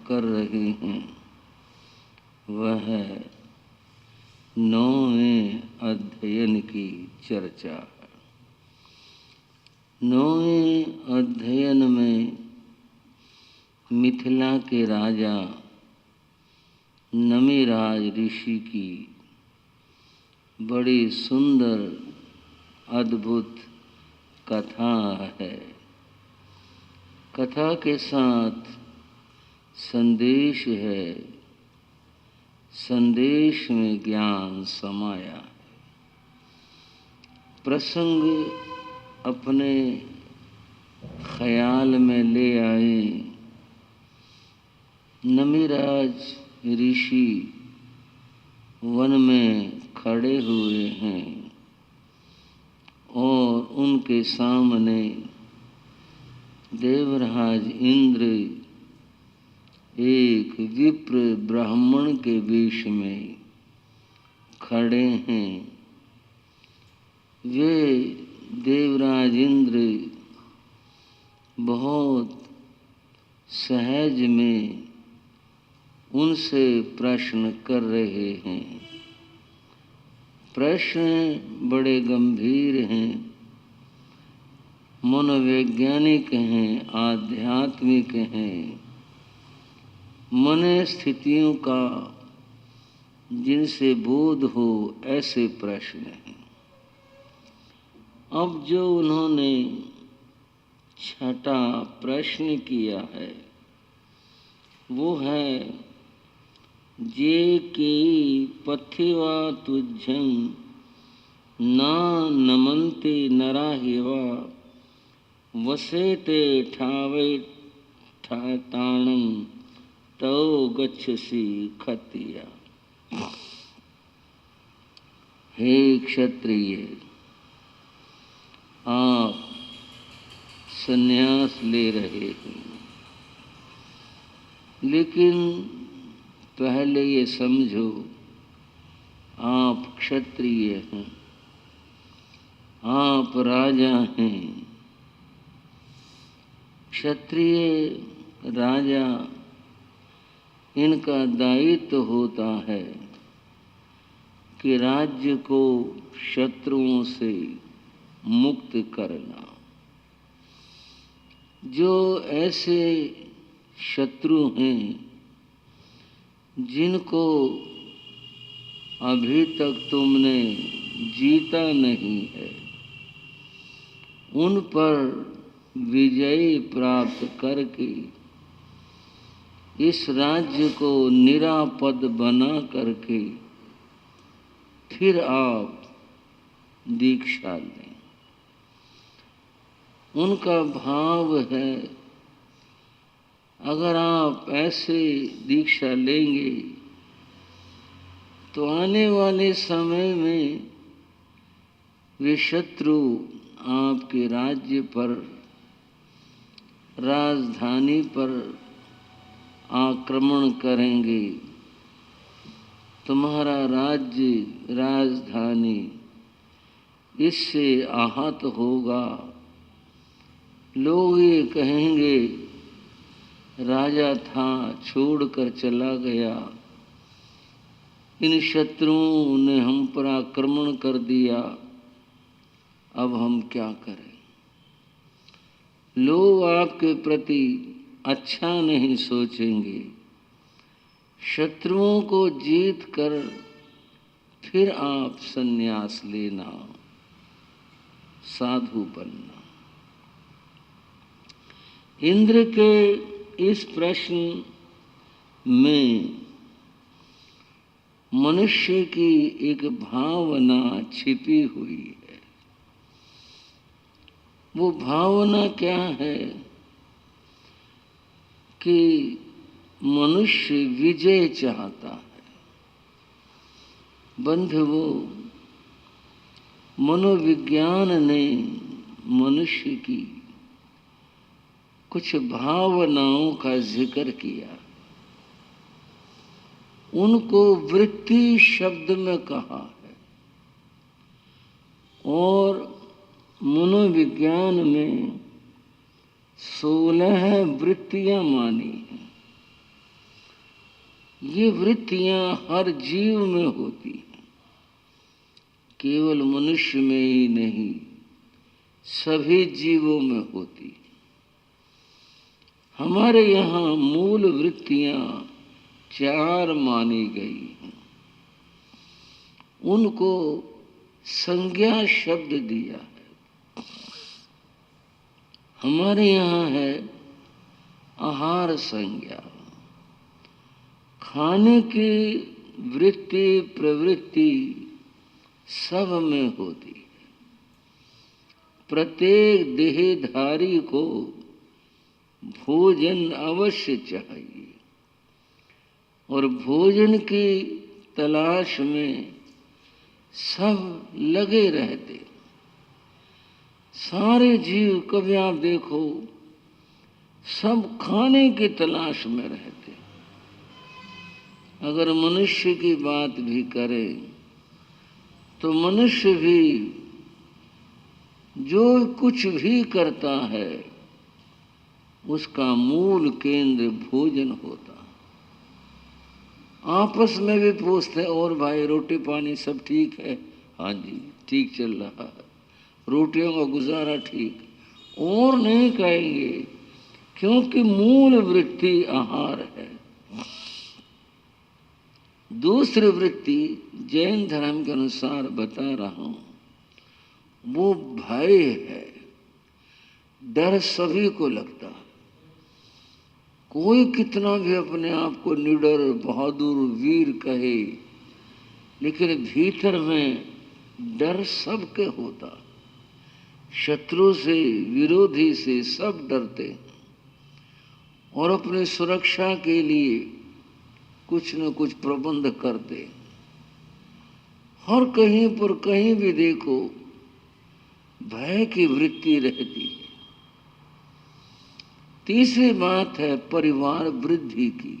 कर रहे हैं वह 9वें अध्ययन की चर्चा है। 9वें अध्ययन में मिथिला के राजा नमिराज ऋषि की बड़ी सुंदर अद्भुत कथा है। कथा के साथ संदेश है, संदेश में ज्ञान समाया है। प्रसंग अपने ख्याल में ले आए। नमिराज ऋषि वन में खड़े हुए हैं और उनके सामने देवराज इंद्र एक विप्र ब्राह्मण के वेश में खड़े हैं। वे देवराज इंद्र बहुत सहज में उनसे प्रश्न कर रहे हैं। प्रश्न बड़े गंभीर हैं, मनोवैज्ञानिक हैं, आध्यात्मिक हैं, मन स्थितियों का जिनसे बोध हो ऐसे प्रश्न हैं। अब जो उन्होंने छठा प्रश्न किया है वो है, जे की पथिवा तुझ्यं ना नमन्ते नरा हेवा वसेते ठावे ताणं तो गच्छसि खतिया। हे क्षत्रिय, आप संन्यास ले रहे हैं, लेकिन पहले ये समझो आप क्षत्रिय हैं, आप राजा हैं। क्षत्रिय राजा इनका दायित्व होता है कि राज्य को शत्रुओं से मुक्त करना। जो ऐसे शत्रु हैं जिनको अभी तक तुमने जीता नहीं है, उन पर विजय प्राप्त करके इस राज्य को निरापद बना करके फिर आप दीक्षा लें। उनका भाव है, अगर आप ऐसे दीक्षा लेंगे तो आने वाले समय में वे शत्रु आपके राज्य पर, राजधानी पर आक्रमण करेंगे। तुम्हारा राज्य, राजधानी इससे आहत होगा। लोग ये कहेंगे राजा था छोड़कर चला गया, इन शत्रुओं ने हम पर आक्रमण कर दिया, अब हम क्या करें। लोग आपके प्रति अच्छा नहीं सोचेंगे। शत्रुओं को जीत कर फिर आप संन्यास लेना, साधु बनना। इंद्र के इस प्रश्न में मनुष्य की एक भावना छिपी हुई है। वो भावना क्या है कि मनुष्य विजय चाहता है। बंधुओं, मनोविज्ञान ने मनुष्य की कुछ भावनाओं का जिक्र किया, उनको वृत्ति शब्द में कहा है, और मनोविज्ञान में 16 वृत्तियां मानी हैं। ये वृत्तियां हर जीव में होती हैं, केवल मनुष्य में ही नहीं, सभी जीवों में होती है। हमारे यहाँ मूल वृत्तियां 4 मानी गई हैं। उनको संज्ञा शब्द दिया है। हमारे यहाँ है आहार संज्ञा, खाने की वृत्ति प्रवृत्ति सब में होती है। प्रत्येक देहधारी को भोजन अवश्य चाहिए और भोजन की तलाश में सब लगे रहते। सारे जीव कभी आप देखो सब खाने की तलाश में रहते। अगर मनुष्य की बात भी करें तो मनुष्य भी जो कुछ भी करता है उसका मूल केंद्र भोजन होता। आपस में भी पूछते हैं, और भाई रोटी पानी सब ठीक है? हाँ जी ठीक चल रहा है, रोटियों का गुजारा ठीक, और नहीं कहेंगे क्योंकि मूल वृत्ति आहार है। दूसरी वृत्ति जैन धर्म के अनुसार बता रहा हूं, वो भय है। डर सभी को लगता है। कोई कितना भी अपने आप को निडर बहादुर वीर कहे, लेकिन भीतर में डर सबके होता। शत्रु से विरोधी से सब डरते हैं और अपनी सुरक्षा के लिए कुछ न कुछ प्रबंध करते। हर कहीं पर कहीं भी देखो भय की वृत्ति रहती है। तीसरी बात है परिवार वृद्धि की।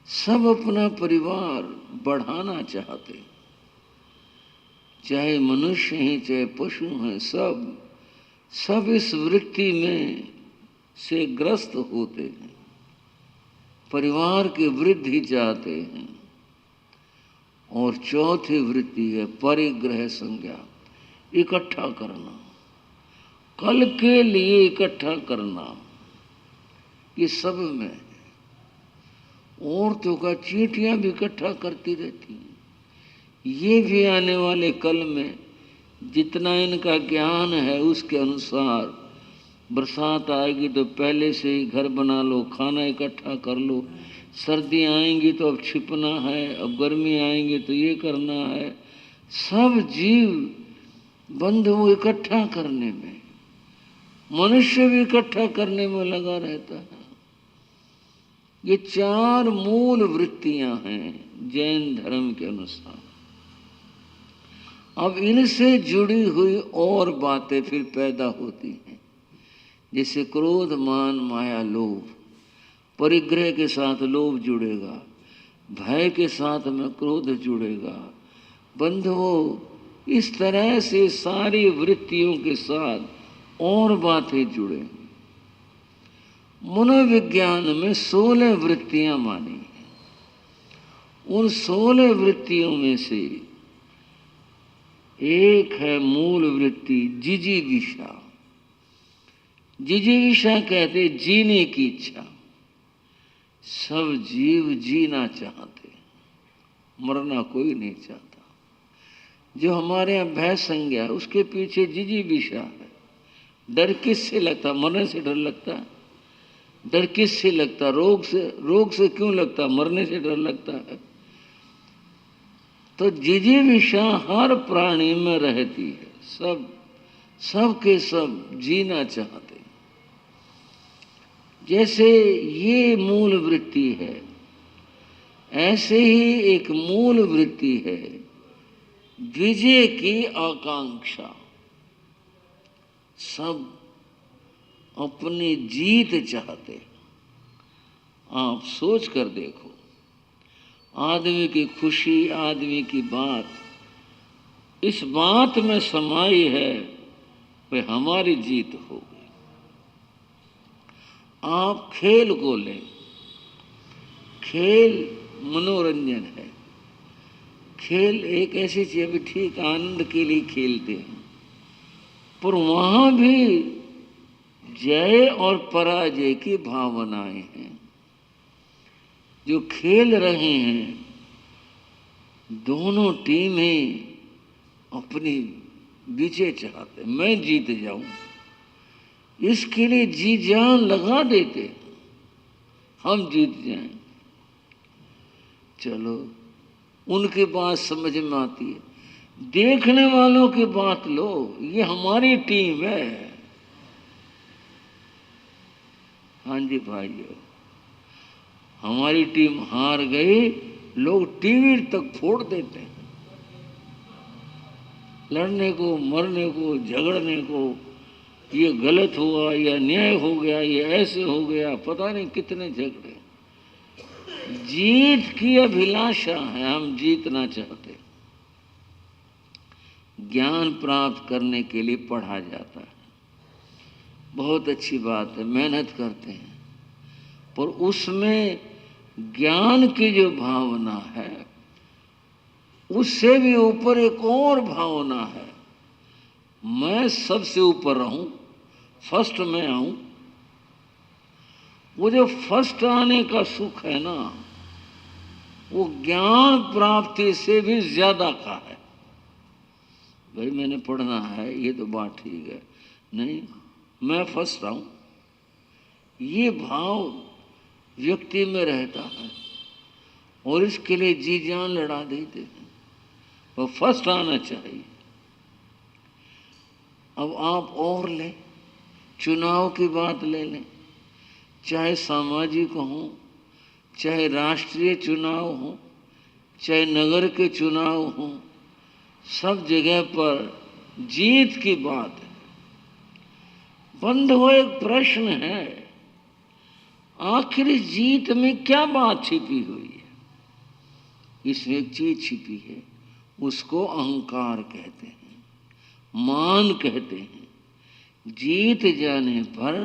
सब अपना परिवार बढ़ाना चाहते, चाहे मनुष्य हैं चाहे पशु हैं, सब इस वृत्ति में से ग्रस्त होते हैं। परिवार की वृद्धि चाहते हैं। और चौथी वृत्ति है परिग्रह संज्ञा, इकट्ठा करना, कल के लिए इकट्ठा करना। ये सब में है। औरतों का चींटियां भी इकट्ठा करती रहती हैं। ये भी आने वाले कल में जितना इनका ज्ञान है उसके अनुसार बरसात आएगी तो पहले से ही घर बना लो, खाना इकट्ठा कर लो। सर्दियाँ आएंगी तो अब छिपना है, अब गर्मी आएंगी तो ये करना है। सब जीव बंधु इकट्ठा करने में, मनुष्य भी इकट्ठा करने में लगा रहता है। ये 4 मूल वृत्तियां हैं जैन धर्म के अनुसार। अब इनसे जुड़ी हुई और बातें फिर पैदा होती हैं, जैसे क्रोध मान माया लोभ। परिग्रह के साथ लोभ जुड़ेगा, भय के साथ में क्रोध जुड़ेगा। बंधुओं, इस तरह से सारी वृत्तियों के साथ और बातें जुड़े। मनोविज्ञान में 16 वृत्तियां मानी हैं। उन 16 वृत्तियों में से एक है मूल वृत्ति जिजीविषा। जिजीविषा कहते जीने की इच्छा। सब जीव जीना चाहते, मरना कोई नहीं चाहता। जो हमारे यहाँ भय संज्ञा, उसके पीछे जिजीविषा है। डर किससे लगता? मरने से डर लगता है। डर किससे लगता? रोग से। रोग से क्यों लगता? मरने से डर लगता है। तो जिजीविषा हर प्राणी में रहती है। सब के सब जीना चाहते। जैसे ये मूल वृत्ति है, ऐसे ही एक मूल वृत्ति है विजय की आकांक्षा। सब अपनी जीत चाहते। आप सोच कर देखो, आदमी की खुशी, आदमी की बात इस बात में समाई है कि हमारी जीत हो गई। आप खेल को लें, खेल मनोरंजन है। खेल एक ऐसी चीज भी ठीक आनंद के लिए खेलते हैं, पर वहां भी जय और पराजय की भावनाएं हैं। जो खेल रहे हैं दोनों टीमें अपनी विजय चाहते, मैं जीत जाऊं, इसके लिए जी जान लगा देते, हम जीत जाएं। चलो, उनकी बात समझ में आती है, देखने वालों की बात लो, ये हमारी टीम है। हाँ जी भाइयों, हमारी टीम हार गई, लोग टीवी तक फोड़ देते हैं, लड़ने को, मरने को, झगड़ने को, ये गलत हुआ, या न्याय हो गया, ये ऐसे हो गया, पता नहीं कितने झगड़े। जीत की अभिलाषा है, हम जीतना चाहते। ज्ञान प्राप्त करने के लिए पढ़ा जाता है, बहुत अच्छी बात है, मेहनत करते हैं, पर उसमें ज्ञान की जो भावना है उससे भी ऊपर एक और भावना है, मैं सबसे ऊपर रहूं, फर्स्ट में आऊं। वो जो फर्स्ट आने का सुख है ना, वो ज्ञान प्राप्ति से भी ज्यादा का है। भाई मैंने पढ़ना है, ये तो बात ठीक है, नहीं मैं फर्स्ट आऊं, ये भाव व्यक्ति में रहता है और इसके लिए जी जान लड़ा देते हैं, वो फर्स्ट आना चाहिए। अब आप और लें, चुनाव की बात ले लें, चाहे सामाजिक हो, चाहे राष्ट्रीय चुनाव हो, चाहे नगर के चुनाव हो, सब जगह पर जीत की बात है। बंद हो एक प्रश्न है, आखिर इस जीत में क्या बात छिपी हुई है? इसमें एक चीज छिपी है, उसको अहंकार कहते हैं, मान कहते हैं। जीत जाने पर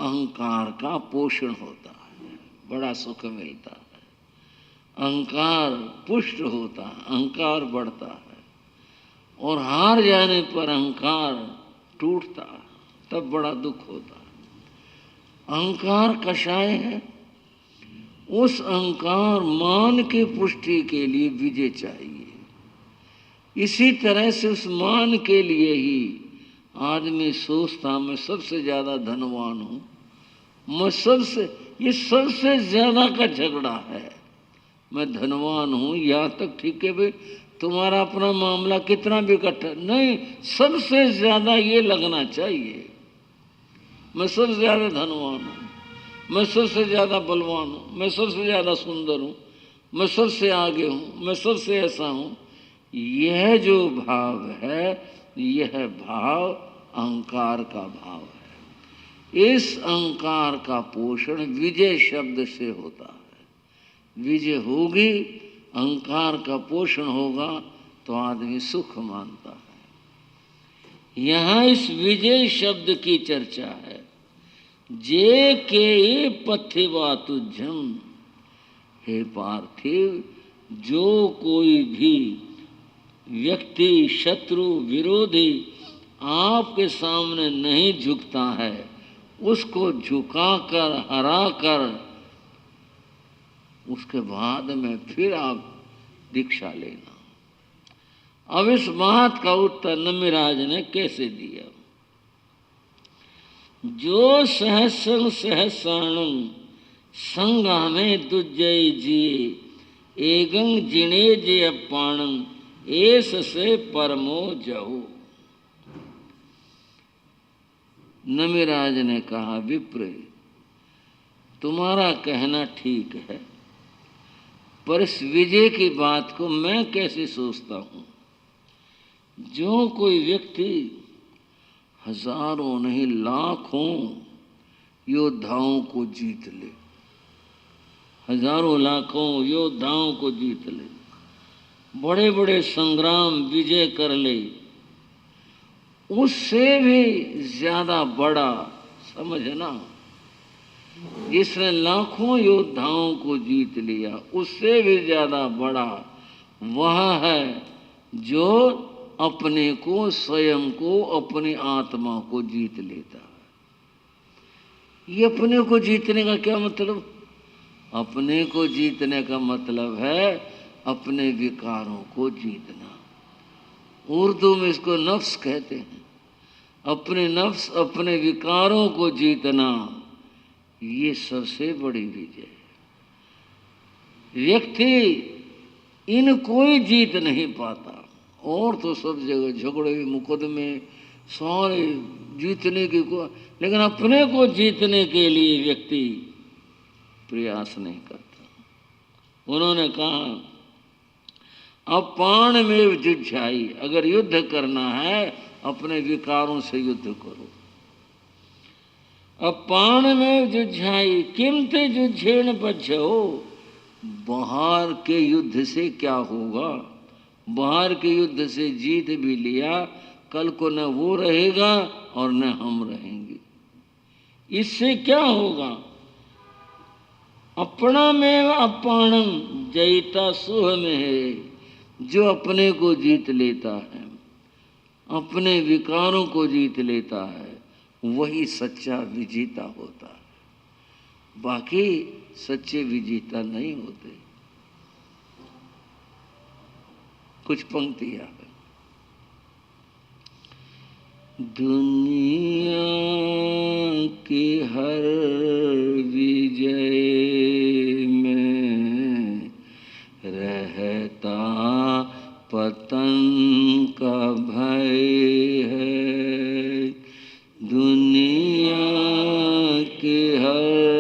अहंकार का पोषण होता है, बड़ा सुख मिलता है, अहंकार पुष्ट होता है, अहंकार बढ़ता है, और हार जाने पर अहंकार टूटता है, तब बड़ा दुख होता है। अहंकार कषाय है, उस अहंकार मान की पुष्टि के लिए विजय चाहिए। इसी तरह से उस मान के लिए ही आदमी सोचता मैं सबसे ज्यादा धनवान हूं, मैं सबसे, ये सबसे ज्यादा का झगड़ा है, मैं धनवान हूं, यहां तक ठीक है भाई, तुम्हारा अपना मामला कितना भी इकट्ठा नहीं, सबसे ज्यादा ये लगना चाहिए, मैं सबसे ज्यादा धनवान हूं, मैं सबसे ज्यादा बलवान हूं, मैं सबसे ज्यादा सुंदर हूं, मैं सबसे आगे हूं, मैं सबसे ऐसा हूं। यह जो भाव है, यह भाव अहंकार का भाव है। इस अहंकार का पोषण विजय शब्द से होता है। विजय होगी, अहंकार का पोषण होगा, तो आदमी सुख मानता है। यहाँ इस विजय शब्द की चर्चा है। जे के पथिवा तुझम, हे पार्थिव, जो कोई भी व्यक्ति, शत्रु, विरोधी आपके सामने नहीं झुकता है, उसको झुकाकर, हराकर, उसके बाद में फिर आप दीक्षा लेना। अब इस बात का उत्तर नमिराज ने कैसे दिया? जो सहस्र सहस्राणं संगामे दुज्जय जिये, एगं जिणे जे अपाणं, एस से परमो जहु। नमिराज ने कहा, विप्र तुम्हारा कहना ठीक है, पर इस विजय की बात को मैं कैसे सोचता हूं? जो कोई व्यक्ति हजारों नहीं लाखों योद्धाओं को जीत ले, हजारों लाखों योद्धाओं को जीत ले, बड़े बड़े संग्राम विजय कर ले, उससे भी ज्यादा बड़ा समझना जिसने लाखों योद्धाओं को जीत लिया, उससे भी ज्यादा बड़ा वह है जो अपने को, स्वयं को, अपनी आत्मा को जीत लेता है। ये अपने को जीतने का क्या मतलब? अपने को जीतने का मतलब है अपने विकारों को जीतना। उर्दू में इसको नफ्स कहते हैं। अपने नफ्स, अपने विकारों को जीतना, ये सबसे बड़ी विजय। व्यक्ति इन कोई जीत नहीं पाता, और तो सब जगह झगड़े, मुकदमे, सारे जीतने की लेकिन अपने को जीतने के लिए व्यक्ति प्रयास नहीं करता। उन्होंने कहा अपाण में जुझाई, अगर युद्ध करना है अपने विकारों से युद्ध करो। अपाण में जुझाई किमते जुझेण बचो, बाहर के युद्ध से क्या होगा? बाहर के युद्ध से जीत भी लिया, कल को न वो रहेगा और न हम रहेंगे। इससे क्या होगा? अपना में अपाणम जयिता सुह में है। जो अपने को जीत लेता है, अपने विकारों को जीत लेता है, वही सच्चा विजेता होता है। बाकी सच्चे विजेता नहीं होते। कुछ पंक्तियां हैं। दुनिया के हर विजय में रहता पतन का भय है। दुनिया के हर